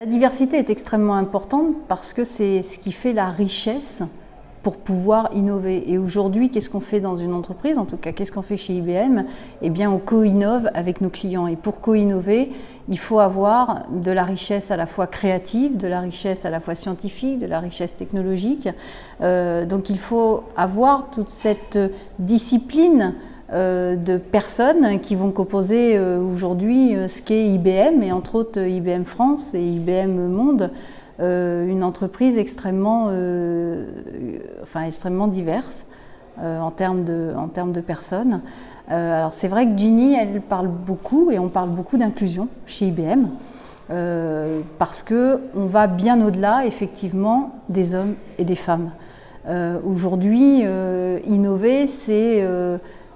La diversité est extrêmement importante parce que c'est ce qui fait la richesse pour pouvoir innover. Et aujourd'hui, qu'est-ce qu'on fait dans une entreprise? En tout cas, qu'est-ce qu'on fait chez IBM? Eh bien, on co-innove avec nos clients. Et pour co-innover, il faut avoir de la richesse à la fois créative, de la richesse à la fois scientifique, de la richesse technologique. Donc il faut avoir toute cette discipline de personnes qui vont composer aujourd'hui ce qu'est IBM, et entre autres IBM France et IBM Monde, une entreprise extrêmement diverse en termes de personnes. Alors c'est vrai que Ginny, elle parle beaucoup, et on parle beaucoup d'inclusion chez IBM, parce qu'on va bien au-delà effectivement des hommes et des femmes. Aujourd'hui, innover,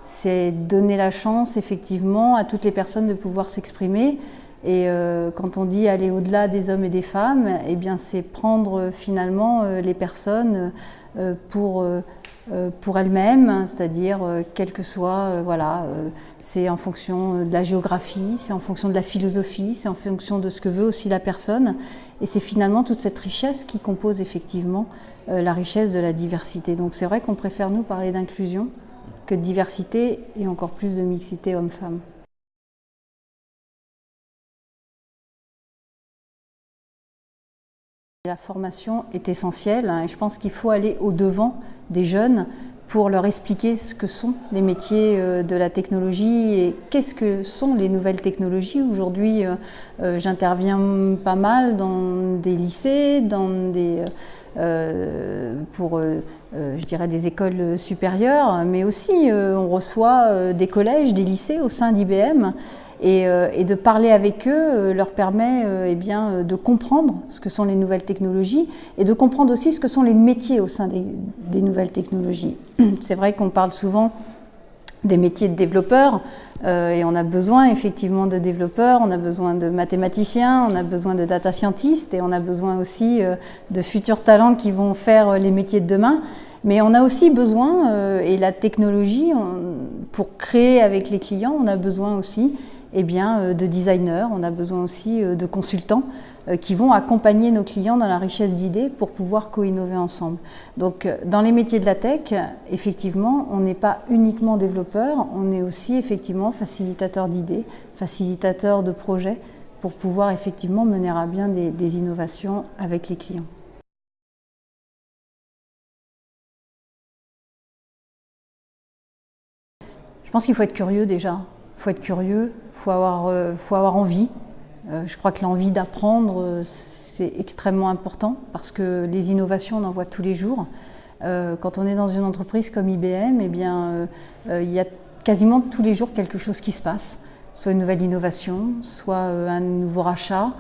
c'est donner la chance effectivement à toutes les personnes de pouvoir s'exprimer. Et quand on dit aller au-delà des hommes et des femmes, eh bien c'est prendre finalement les personnes pour elles-mêmes, c'est-à-dire quel que soit, c'est en fonction de la géographie, c'est en fonction de la philosophie, c'est en fonction de ce que veut aussi la personne. Et c'est finalement toute cette richesse qui compose effectivement la richesse de la diversité. Donc c'est vrai qu'on préfère nous parler d'inclusion que de diversité, et encore plus de mixité homme-femme. La formation est essentielle, et je pense qu'il faut aller au-devant des jeunes pour leur expliquer ce que sont les métiers de la technologie et qu'est-ce que sont les nouvelles technologies. Aujourd'hui, j'interviens pas mal dans des lycées, dans des, je dirais des écoles supérieures, mais aussi on reçoit des collèges, des lycées au sein d'IBM. Et de parler avec eux leur permet de comprendre ce que sont les nouvelles technologies, et de comprendre aussi ce que sont les métiers au sein des nouvelles technologies. C'est vrai qu'on parle souvent des métiers de développeurs, et on a besoin effectivement de développeurs, on a besoin de mathématiciens, on a besoin de data scientists, et on a besoin aussi de futurs talents qui vont faire les métiers de demain. Mais on a aussi besoin, et la technologie, pour créer avec les clients, on a besoin aussi de designers, on a besoin aussi de consultants qui vont accompagner nos clients dans la richesse d'idées pour pouvoir co-innover ensemble. Donc dans les métiers de la tech, effectivement, on n'est pas uniquement développeur, on est aussi effectivement facilitateur d'idées, facilitateur de projets pour pouvoir effectivement mener à bien des innovations avec les clients. Je pense qu'il faut être curieux déjà. Il faut être curieux, il faut avoir envie. Je crois que l'envie d'apprendre, c'est extrêmement important parce que les innovations, on en voit tous les jours. Quand on est dans une entreprise comme IBM, il y a quasiment tous les jours quelque chose qui se passe. Soit une nouvelle innovation, soit un nouveau rachat,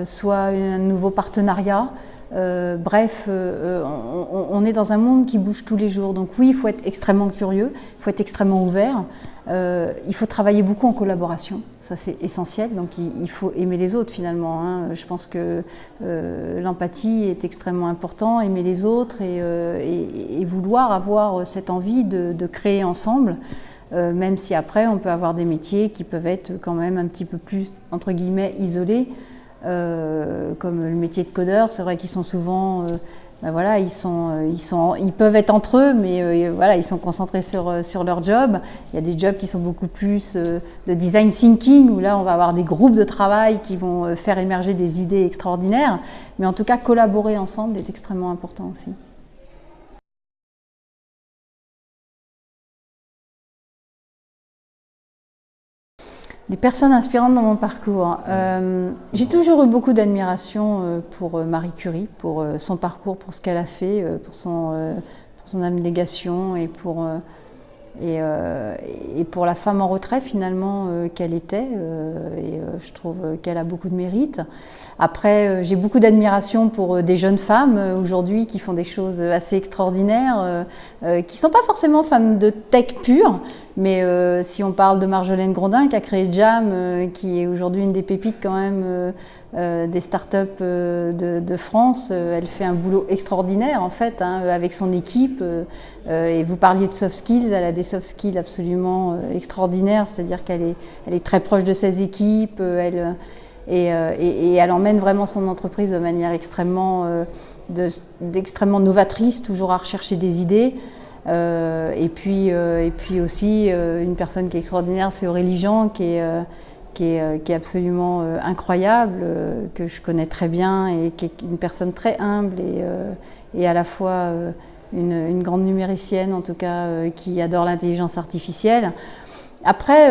soit un nouveau partenariat. Bref, on est dans un monde qui bouge tous les jours. Donc oui, il faut être extrêmement curieux, il faut être extrêmement ouvert. Il faut travailler beaucoup en collaboration, ça c'est essentiel. Donc il faut aimer les autres finalement. Je pense que l'empathie est extrêmement important, aimer les autres et vouloir avoir cette envie de créer ensemble. Même si après on peut avoir des métiers qui peuvent être quand même un petit peu plus entre guillemets isolés. Comme le métier de codeur, c'est vrai qu'ils sont souvent, ils peuvent être entre eux, mais ils sont concentrés sur leur job. Il y a des jobs qui sont beaucoup plus de design thinking, où là on va avoir des groupes de travail qui vont faire émerger des idées extraordinaires. Mais en tout cas, collaborer ensemble est extrêmement important aussi. Des personnes inspirantes dans mon parcours. J'ai toujours eu beaucoup d'admiration pour Marie Curie, pour son parcours, pour ce qu'elle a fait, pour son abnégation et pour la femme en retrait finalement qu'elle était. Je trouve qu'elle a beaucoup de mérite. Après, j'ai beaucoup d'admiration pour des jeunes femmes aujourd'hui qui font des choses assez extraordinaires, qui ne sont pas forcément femmes de tech pure, mais si on parle de Marjolaine Grondin qui a créé Jam, qui est aujourd'hui une des pépites quand même des startups de France, elle fait un boulot extraordinaire en fait avec son équipe. Et vous parliez de soft skills, elle a des soft skills absolument extraordinaires, c'est-à-dire qu'elle est très proche de ses équipes, et elle emmène vraiment son entreprise de manière extrêmement novatrice, toujours à rechercher des idées. Et puis aussi, une personne qui est extraordinaire, c'est Aurélie Jean, qui est absolument incroyable, que je connais très bien et qui est une personne très humble et à la fois une grande numéricienne, en tout cas, qui adore l'intelligence artificielle. Après,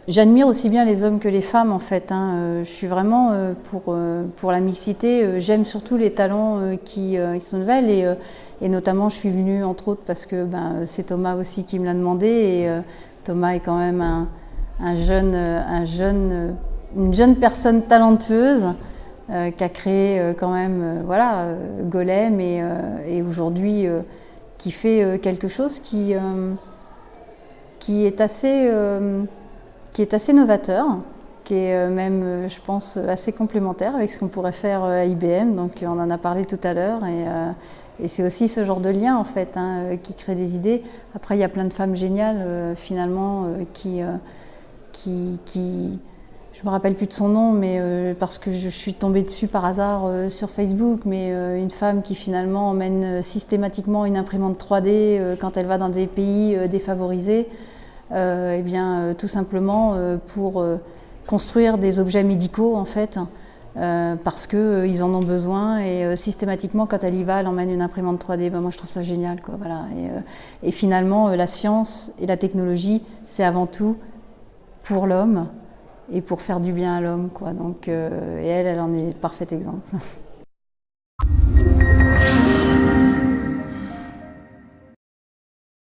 j'admire aussi bien les hommes que les femmes, en fait. Je suis vraiment pour la mixité. J'aime surtout les talents qui sont nouvelles et notamment, je suis venue, entre autres, parce que c'est Thomas aussi qui me l'a demandé. Et Thomas est quand même une jeune personne talentueuse qui a créé quand même Golem et aujourd'hui qui fait quelque chose qui est assez novateur, qui est même, je pense, assez complémentaire avec ce qu'on pourrait faire à IBM. Donc on en a parlé tout à l'heure et c'est aussi ce genre de lien en fait qui crée des idées. Après il y a plein de femmes géniales finalement qui je me rappelle plus de son nom, mais parce que je suis tombée dessus par hasard sur Facebook, mais une femme qui finalement emmène systématiquement une imprimante 3D quand elle va dans des pays défavorisés, tout simplement pour construire des objets médicaux en fait, parce qu'ils en ont besoin et systématiquement quand elle y va, elle emmène une imprimante 3D. Moi je trouve ça génial, quoi, voilà. Et finalement la science et la technologie, c'est avant tout pour l'homme et pour faire du bien à l'homme, quoi. Donc, et elle en est le parfait exemple.